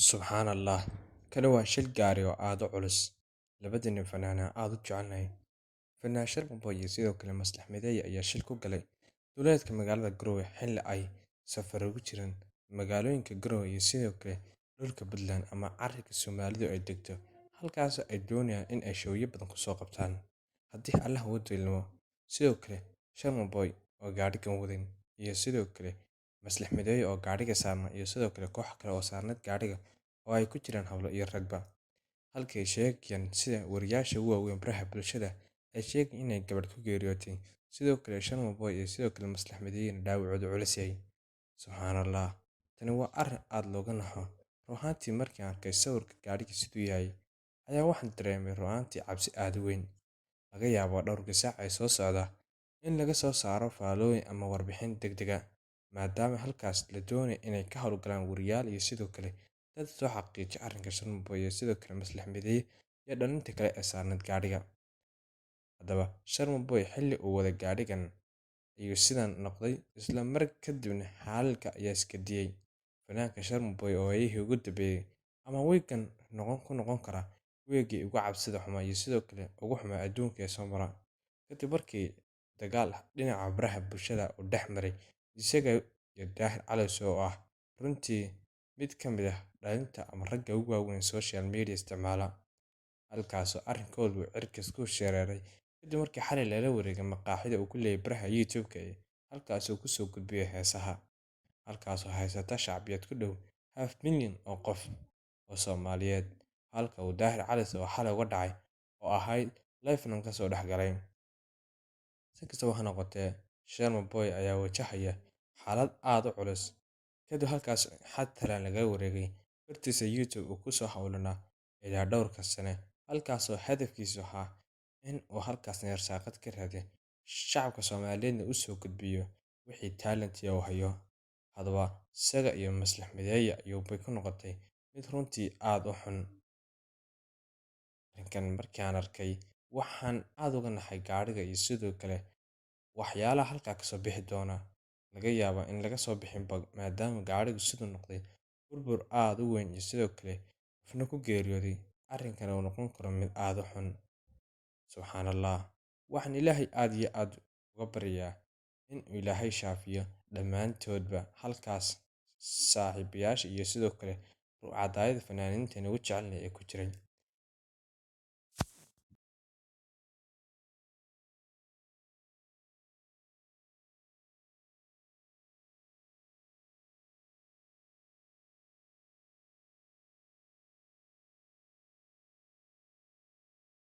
Subxaanallah, kani waa shil gaari oo aad u culus. Labada nin fanaana aad u jecelnahay. Fanaan Sharmaboy iyo sidoo kale Maslax Mideeye ayaa shil ku galay duleedka magaalada Garowe xilli ay safar ugu jireen magaalooyinka Garowe iyo sidoo kale dhulka Puntland ama carriga Soomaalidu ay degto, halkaas ay doonayaan in ay showyo badan ku soo qabtaan. Haddii Allah uu dilmo, sidoo kale Sharmaboy oo gaadhigan wadan iyo sidoo kale Maslax Mideeye oo gaadhiga saarnaa iyo sidoo kale koox kale oo saarneed gaadhiga oo ay ku jiraan hablo iyo ragba. Halkay sheegayaan sida wariyaasha ugu waaweyn baraha bulshada ay sheegeen inay gabadh ku geeriyootay, sidoo kale Sharmaboy iyo sidoo kale Maslax Mideeyena dhaawacoodu culus yahay. Subxaanallah, tani waa arrin aad looga naxo. Run ahaantii markii aan arkay sawirka gaadhiga siduu yahay, ayaa waxaan dareemay run ahaantii cabsi aad u weyn. Laga yaabo dhowrka saac ay soo socda in laga soo saaro faallooyin ama warbixin degdeg ah, maadaama halkaas la doonayo inay ka howlgalaan wariyaal iyo sidoo kale dad soo xaqiijiya arrinka Sharmaboy iyo sidoo kale Maslax Mideeye iyo dhalinta kale ee saarneed gaadhiga. Haddaba Sharmaboy xilli uu waday gaadhigan ayuu sidan noqday, isla mar kadibna xaalalka ayaa iskadiyay. Fanaanka Sharmaboy oo waayihii ugu dambeeyay ama weekend ku noqon kara weegii ugu cabsida xumaa iyo sidoo kale ugu xumaa adduunka ee soo mara. Kadib markii dagaal dhinaca baraha bulshada uu dhex maray isaga iyo Daahir Calasow oo ah runtii mid ka mid ah dhalinta ama ragga ugu waaweyn social media isticmaala, halkaasoo arrinkoodu cirkiis ku shareeray kadib markii xalay lala wareegay maqaaxida uu ku leeyahay baraha YouTube-ka halkaasoo ku soo gudbiyay heesaha, halkaasoo haysata shacbiyad ku dhow 500,000 oo qof oo Soomaaliyeed, halka uu Daahir Calasow xalay uga dhacay oo ahayd live ka soo dhex galay. Si kastaba ha noqotee, Sharmaboy ayaa wajahaya xaalad aad u culus kadib halkaas xatalan laga wareegay bartiisa YouTube uu ku soo hawlanaa ilaa dhowrka sane, halkaasoo hadafkiisu ahaa in uu halkaas neersaaqad ka raadiyo shacabka Soomaaliyeedna u soo gudbiyo wixii talent uu hayo. Haddaba isaga iyo Maslax Mideeye ayuubay ku noqotay mid runtii aad u xun. Arrinkan markii aan arkay waxaan aad uga naxay gaadhiga iyo sidoo kale waxyaalaha halkaa ka soo bixi doona. Laga yaabaa in laga soo bixinba maadaama gaadhigu siduu noqday burbur aad u weyn iyo sidoo kale qofna ku geeriyooday. Arrinkan uu noqon karo mid aad u xun. Subxaanallah, waxaan Ilaahay aad iyo aad uga baryaa in uu Ilaahay shaafiyo dhammaantoodba halkaas saaxiibayaasha iyo sidoo kale ruucadaayada fanaaniinta ugu jecelnahay ee ku jiray.